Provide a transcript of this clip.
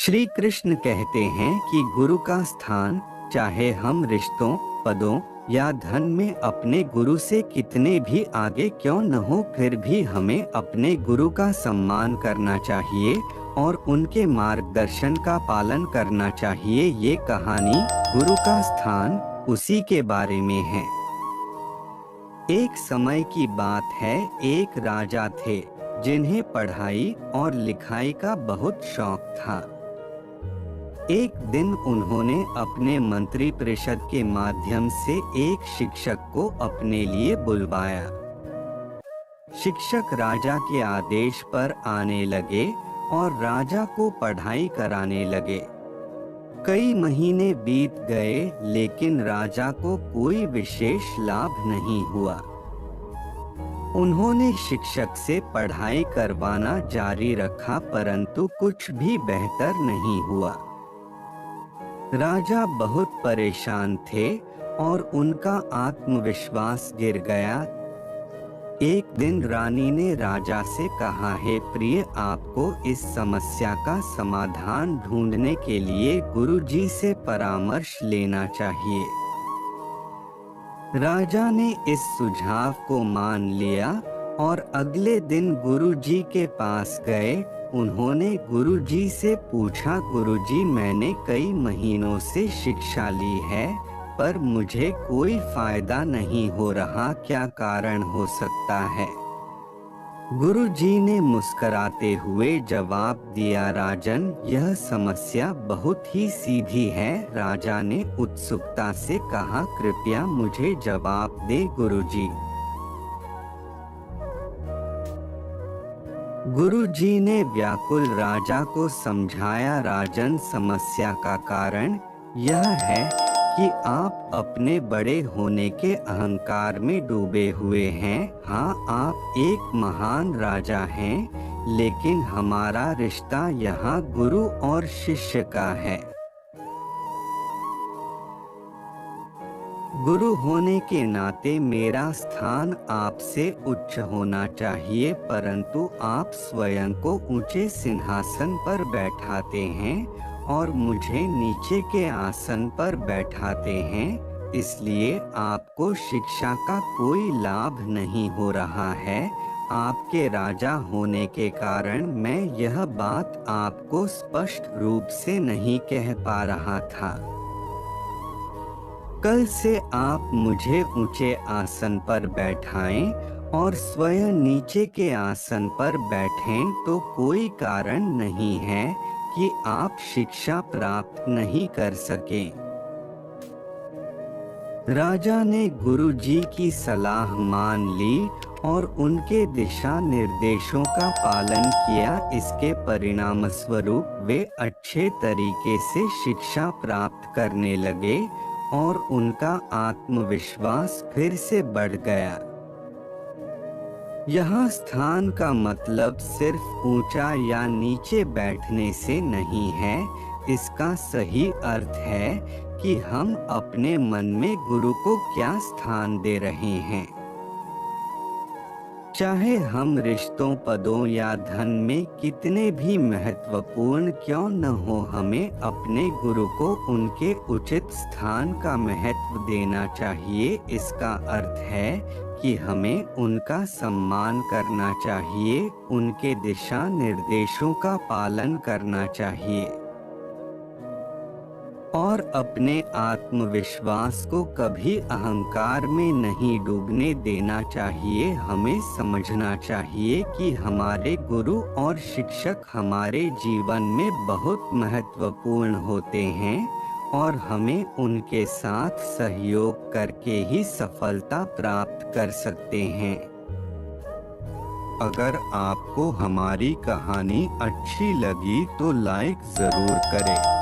श्री कृष्ण कहते हैं कि गुरु का स्थान, चाहे हम रिश्तों, पदों या धन में अपने गुरु से कितने भी आगे क्यों न हो, फिर भी हमें अपने गुरु का सम्मान करना चाहिए और उनके मार्गदर्शन का पालन करना चाहिए। ये कहानी गुरु का स्थान उसी के बारे में है। एक समय की बात है, एक राजा थे जिन्हें पढ़ाई और लिखाई का बहुत शौक था। एक दिन उन्होंने अपने मंत्री परिषद के माध्यम से एक शिक्षक को अपने लिए बुलवाया। शिक्षक राजा के आदेश पर आने लगे और राजा को पढ़ाई कराने लगे। कई महीने बीत गए, लेकिन राजा को कोई विशेष लाभ नहीं हुआ। उन्होंने शिक्षक से पढ़ाई करवाना जारी रखा, परंतु कुछ भी बेहतर नहीं हुआ। राजा बहुत परेशान थे और उनका आत्मविश्वास गिर गया। एक दिन रानी ने राजा से कहा, हे प्रिय, आपको इस समस्या का समाधान ढूंढने के लिए गुरुजी से परामर्श लेना चाहिए। राजा ने इस सुझाव को मान लिया और अगले दिन गुरुजी के पास गए। उन्होंने गुरुजी से पूछा, गुरुजी, मैंने कई महीनों से शिक्षा ली है, पर मुझे कोई फायदा नहीं हो रहा, क्या कारण हो सकता है? गुरुजी ने मुस्कुराते हुए जवाब दिया, राजन, यह समस्या बहुत ही सीधी है। राजा ने उत्सुकता से कहा, कृपया मुझे जवाब दे गुरुजी। गुरुजी ने व्याकुल राजा को समझाया, राजन, समस्या का कारण यह है कि आप अपने बड़े होने के अहंकार में डूबे हुए हैं। हाँ, आप एक महान राजा हैं, लेकिन हमारा रिश्ता यहाँ गुरु और शिष्य का है। गुरु होने के नाते मेरा स्थान आपसे उच्च होना चाहिए, परंतु आप स्वयं को ऊंचे सिंहासन पर बैठाते हैं और मुझे नीचे के आसन पर बैठाते हैं, इसलिए आपको शिक्षा का कोई लाभ नहीं हो रहा है। आपके राजा होने के कारण मैं यह बात आपको स्पष्ट रूप से नहीं कह पा रहा था। कल से आप मुझे ऊंचे आसन पर बैठाएं और स्वयं नीचे के आसन पर बैठें, तो कोई कारण नहीं है कि आप शिक्षा प्राप्त नहीं कर सकें। राजा ने गुरुजी की सलाह मान ली और उनके दिशा निर्देशों का पालन किया। इसके परिणाम स्वरूप वे अच्छे तरीके से शिक्षा प्राप्त करने लगे और उनका आत्मविश्वास फिर से बढ़ गया। यहाँ स्थान का मतलब सिर्फ ऊंचा या नीचे बैठने से नहीं है। इसका सही अर्थ है कि हम अपने मन में गुरु को क्या स्थान दे रहे हैं। चाहे हम रिश्तों, पदों या धन में कितने भी महत्वपूर्ण क्यों न हो, हमें अपने गुरु को उनके उचित स्थान का महत्व देना चाहिए। इसका अर्थ है कि हमें उनका सम्मान करना चाहिए, उनके दिशा निर्देशों का पालन करना चाहिए और अपने आत्मविश्वास को कभी अहंकार में नहीं डूबने देना चाहिए। हमें समझना चाहिए कि हमारे गुरु और शिक्षक हमारे जीवन में बहुत महत्वपूर्ण होते हैं और हमें उनके साथ सहयोग करके ही सफलता प्राप्त कर सकते हैं। अगर आपको हमारी कहानी अच्छी लगी तो लाइक जरूर करें।